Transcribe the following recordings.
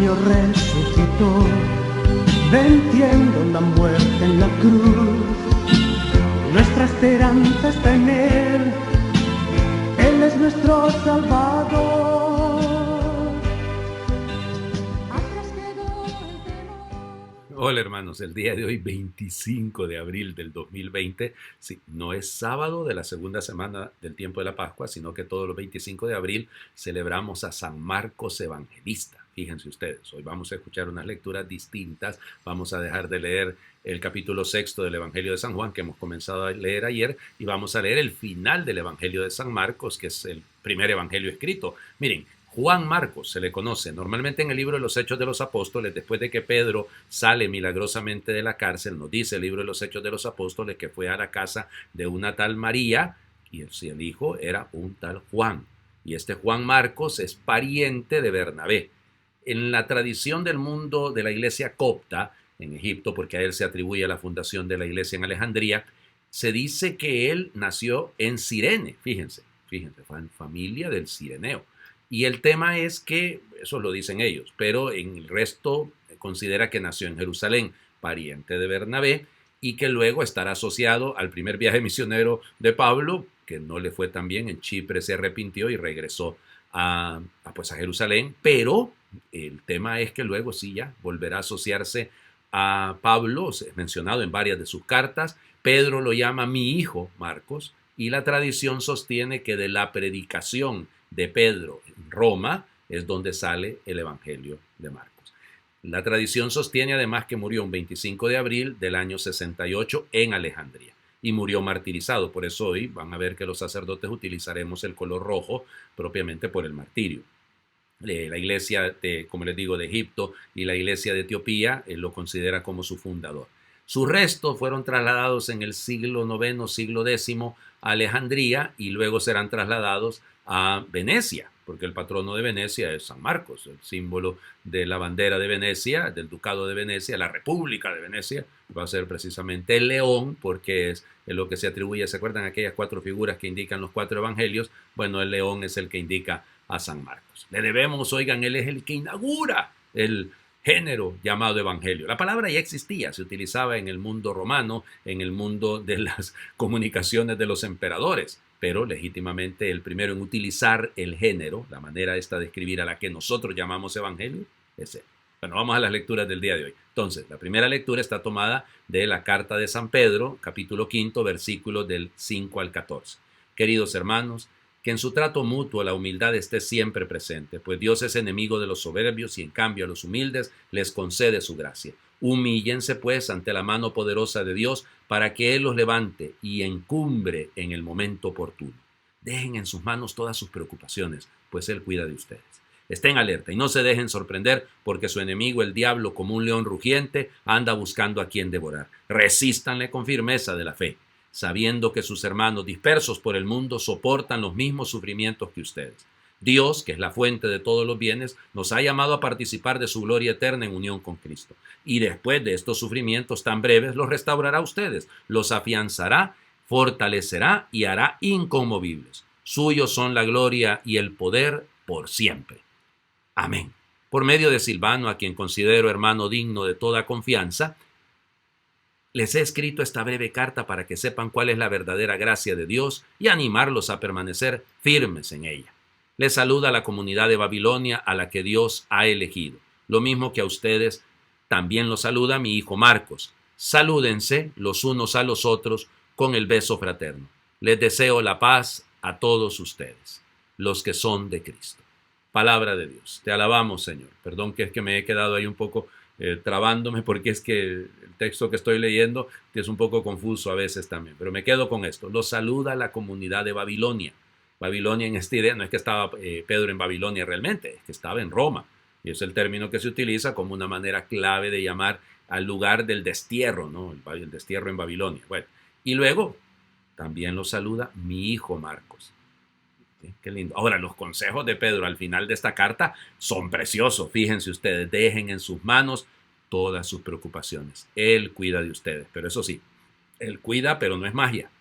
niño resucitó, venciendo la muerte en la cruz. Nuestra esperanza está en Él, Él es nuestro Salvador. Hola hermanos, el día de hoy 25 de abril del 2020, sí, no es sábado de la segunda semana del tiempo de la Pascua, sino que todos los 25 de abril celebramos a San Marcos Evangelista. Fíjense ustedes, hoy vamos a escuchar unas lecturas distintas, vamos a dejar de leer el capítulo 6 del Evangelio de San Juan que hemos comenzado a leer ayer y vamos a leer el final del Evangelio de San Marcos, que es el primer evangelio escrito. Miren, Juan Marcos se le conoce normalmente en el libro de los Hechos de los Apóstoles, después de que Pedro sale milagrosamente de la cárcel, nos dice el libro de los Hechos de los Apóstoles que fue a la casa de una tal María y el hijo era un tal Juan. Y este Juan Marcos es pariente de Bernabé. En la tradición del mundo de la iglesia copta en Egipto, porque a él se atribuye la fundación de la iglesia en Alejandría, se dice que él nació en Cirene, fíjense, fue en familia del Cireneo. Y el tema es que, eso lo dicen ellos, pero en el resto considera que nació en Jerusalén, pariente de Bernabé, y que luego estará asociado al primer viaje misionero de Pablo, que no le fue tan bien, en Chipre se arrepintió y regresó a Jerusalén, pero el tema es que luego sí ya volverá a asociarse a Pablo, es mencionado en varias de sus cartas. Pedro lo llama mi hijo Marcos, y la tradición sostiene que de la predicación de Pedro en Roma es donde sale el Evangelio de Marcos. La tradición sostiene además que murió un 25 de abril del año 68 en Alejandría y murió martirizado. Por eso hoy van a ver que los sacerdotes utilizaremos el color rojo propiamente por el martirio. La iglesia, como les digo, de Egipto y la iglesia de Etiopía lo considera como su fundador. Sus restos fueron trasladados en el siglo IX, siglo X a Alejandría y luego serán trasladados a Venecia, porque el patrono de Venecia es San Marcos, el símbolo de la bandera de Venecia, del ducado de Venecia, la República de Venecia, va a ser precisamente el león, porque es lo que se atribuye. ¿Se acuerdan aquellas 4 figuras que indican los 4 evangelios? Bueno, el león es el que indica a San Marcos. Le debemos, oigan, él es el que inaugura el género llamado evangelio. La palabra ya existía, se utilizaba en el mundo romano, en el mundo de las comunicaciones de los emperadores, pero legítimamente el primero en utilizar el género, la manera esta de escribir a la que nosotros llamamos evangelio, es él. Bueno, vamos a las lecturas del día de hoy. Entonces, la primera lectura está tomada de la carta de San Pedro, capítulo 5, versículos del 5 al 14. Queridos hermanos, que en su trato mutuo la humildad esté siempre presente, pues Dios es enemigo de los soberbios y en cambio a los humildes les concede su gracia. Humíllense pues ante la mano poderosa de Dios para que Él los levante y encumbre en el momento oportuno. Dejen en sus manos todas sus preocupaciones, pues Él cuida de ustedes. Estén alerta y no se dejen sorprender porque su enemigo, el diablo, como un león rugiente, anda buscando a quien devorar. Resístanle con firmeza de la fe, sabiendo que sus hermanos dispersos por el mundo soportan los mismos sufrimientos que ustedes. Dios, que es la fuente de todos los bienes, nos ha llamado a participar de su gloria eterna en unión con Cristo. Y después de estos sufrimientos tan breves, los restaurará a ustedes, los afianzará, fortalecerá y hará inconmovibles. Suyos son la gloria y el poder por siempre. Amén. Por medio de Silvano, a quien considero hermano digno de toda confianza, les he escrito esta breve carta para que sepan cuál es la verdadera gracia de Dios y animarlos a permanecer firmes en ella. Les saluda la comunidad de Babilonia a la que Dios ha elegido. Lo mismo que a ustedes, también los saluda mi hijo Marcos. Salúdense los unos a los otros con el beso fraterno. Les deseo la paz a todos ustedes, los que son de Cristo. Palabra de Dios. Te alabamos, Señor. Perdón que es que me he quedado ahí un poco trabándome porque es que el texto que estoy leyendo es un poco confuso a veces también, pero me quedo con esto. Los saluda la comunidad de Babilonia. Babilonia en esta idea no es que estaba Pedro en Babilonia realmente, es que estaba en Roma. Y es el término que se utiliza como una manera clave de llamar al lugar del destierro, ¿no? El destierro en Babilonia. Bueno, y luego también los saluda mi hijo Marcos. ¿Sí? Qué lindo. Ahora, los consejos de Pedro al final de esta carta son preciosos. Fíjense ustedes, dejen en sus manos todas sus preocupaciones. Él cuida de ustedes, pero eso sí, Él cuida, pero no es magia.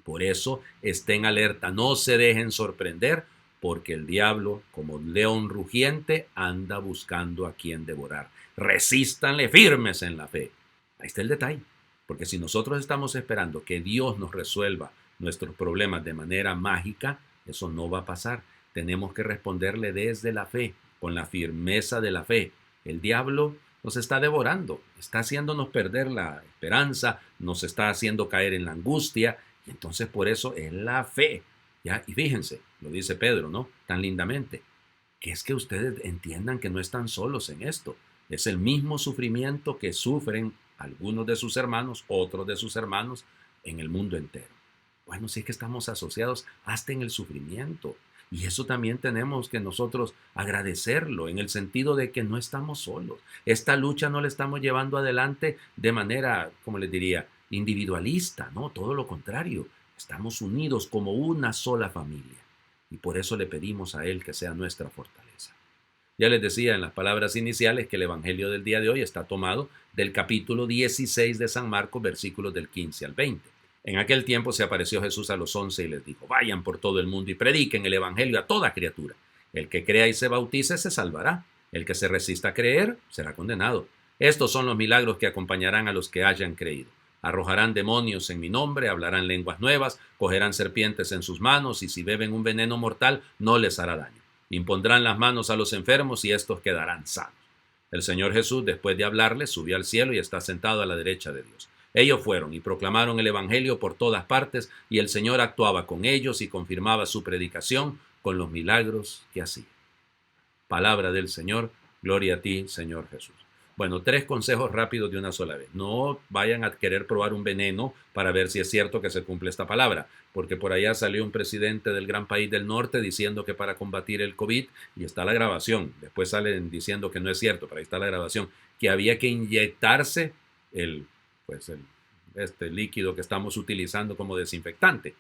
Por eso estén alerta, no se dejen sorprender porque el diablo, como león rugiente, anda buscando a quien devorar. Resístanle firmes en la fe. Ahí está el detalle, porque si nosotros estamos esperando que Dios nos resuelva nuestros problemas de manera mágica, eso no va a pasar. Tenemos que responderle desde la fe, con la firmeza de la fe. El diablo nos está devorando, está haciéndonos perder la esperanza, nos está haciendo caer en la angustia, y entonces por eso es la fe. ¿Ya? Y fíjense, lo dice Pedro, ¿no? Tan lindamente, que es que ustedes entiendan que no están solos en esto. Es el mismo sufrimiento que sufren algunos de sus hermanos, otros de sus hermanos en el mundo entero. Bueno, sí es que estamos asociados hasta en el sufrimiento. Y eso también tenemos que nosotros agradecerlo en el sentido de que no estamos solos. Esta lucha no la estamos llevando adelante de manera, como les diría, individualista, ¿no? Todo lo contrario. Estamos unidos como una sola familia. Y por eso le pedimos a Él que sea nuestra fortaleza. Ya les decía en las palabras iniciales que el Evangelio del día de hoy está tomado del capítulo 16 de San Marcos, versículos del 15 al 20. En aquel tiempo se apareció Jesús a los 11 y les dijo: vayan por todo el mundo y prediquen el evangelio a toda criatura. El que crea y se bautice se salvará. El que se resista a creer será condenado. Estos son los milagros que acompañarán a los que hayan creído. Arrojarán demonios en mi nombre, hablarán lenguas nuevas, cogerán serpientes en sus manos y si beben un veneno mortal no les hará daño. Impondrán las manos a los enfermos y estos quedarán sanos. El Señor Jesús, después de hablarles, subió al cielo y está sentado a la derecha de Dios. Ellos fueron y proclamaron el evangelio por todas partes y el Señor actuaba con ellos y confirmaba su predicación con los milagros que hacía. Palabra del Señor, gloria a ti, Señor Jesús. Bueno, 3 consejos rápidos de una sola vez. No vayan a querer probar un veneno para ver si es cierto que se cumple esta palabra, porque por allá salió un presidente del gran país del norte diciendo que para combatir el COVID, y está la grabación, después salen diciendo que no es cierto, pero ahí está la grabación, que había que inyectarse este líquido que estamos utilizando como desinfectante.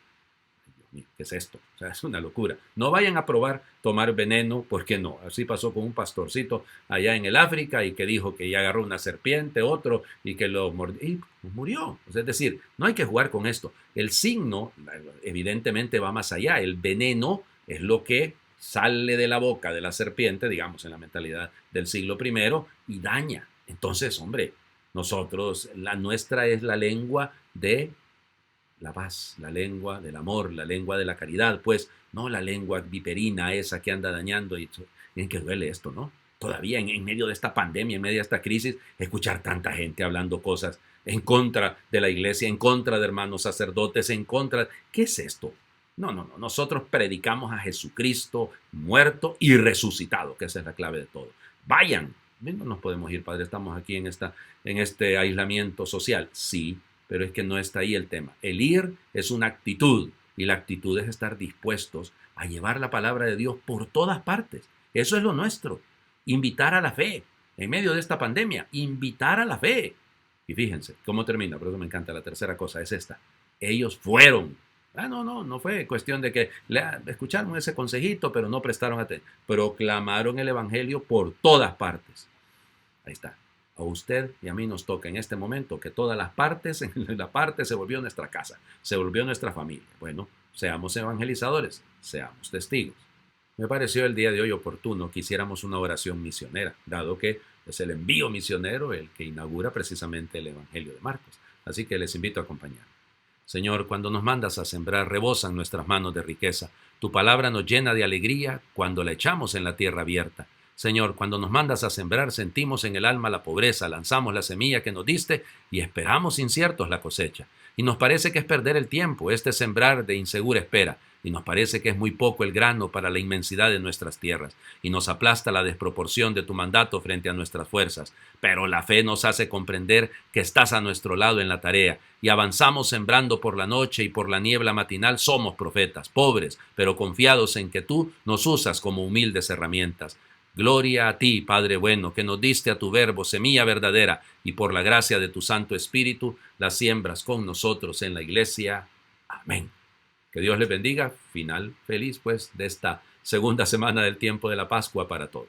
Dios mío, ¿qué es esto? O sea, es una locura. No vayan a probar tomar veneno, porque no. Así pasó con un pastorcito allá en el África y que dijo que ya agarró una serpiente, otro, y que lo mordió y murió. O sea, es decir, no hay que jugar con esto. El signo, evidentemente, va más allá. El veneno es lo que sale de la boca de la serpiente, digamos, en la mentalidad del siglo I, y daña. Entonces, hombre, nosotros, la nuestra es la lengua de la paz, la lengua del amor, la lengua de la caridad, pues no la lengua viperina esa que anda dañando. Y miren que duele esto, ¿no? Todavía en medio de esta pandemia, en medio de esta crisis, escuchar tanta gente hablando cosas en contra de la iglesia, en contra de hermanos sacerdotes, en contra. ¿Qué es esto? No. Nosotros predicamos a Jesucristo muerto y resucitado, que esa es la clave de todo. Vayan. No nos podemos ir, Padre, estamos aquí en este aislamiento social. Sí, pero es que no está ahí el tema. El ir es una actitud y la actitud es estar dispuestos a llevar la palabra de Dios por todas partes. Eso es lo nuestro. Invitar a la fe. En medio de esta pandemia, invitar a la fe. Y fíjense cómo termina, por eso me encanta. La tercera cosa es esta. Ellos fueron. No fue cuestión de que escucharon ese consejito, pero no prestaron atención. Proclamaron el evangelio por todas partes. Ahí está. A usted y a mí nos toca en este momento que todas las partes, en la parte se volvió nuestra casa, se volvió nuestra familia. Bueno, seamos evangelizadores, seamos testigos. Me pareció el día de hoy oportuno que hiciéramos una oración misionera, dado que es el envío misionero el que inaugura precisamente el Evangelio de Marcos. Así que les invito a acompañarme. Señor, cuando nos mandas a sembrar, rebosan nuestras manos de riqueza. Tu palabra nos llena de alegría cuando la echamos en la tierra abierta. Señor, cuando nos mandas a sembrar, sentimos en el alma la pobreza, lanzamos la semilla que nos diste y esperamos inciertos la cosecha. Y nos parece que es perder el tiempo, este sembrar de insegura espera. Y nos parece que es muy poco el grano para la inmensidad de nuestras tierras. Y nos aplasta la desproporción de tu mandato frente a nuestras fuerzas. Pero la fe nos hace comprender que estás a nuestro lado en la tarea. Y avanzamos sembrando por la noche y por la niebla matinal. Somos profetas, pobres, pero confiados en que tú nos usas como humildes herramientas. Gloria a ti, Padre bueno, que nos diste a tu verbo, semilla verdadera, y por la gracia de tu Santo Espíritu, la siembras con nosotros en la iglesia. Amén. Que Dios les bendiga. Final feliz, pues, de esta segunda semana del tiempo de la Pascua para todos.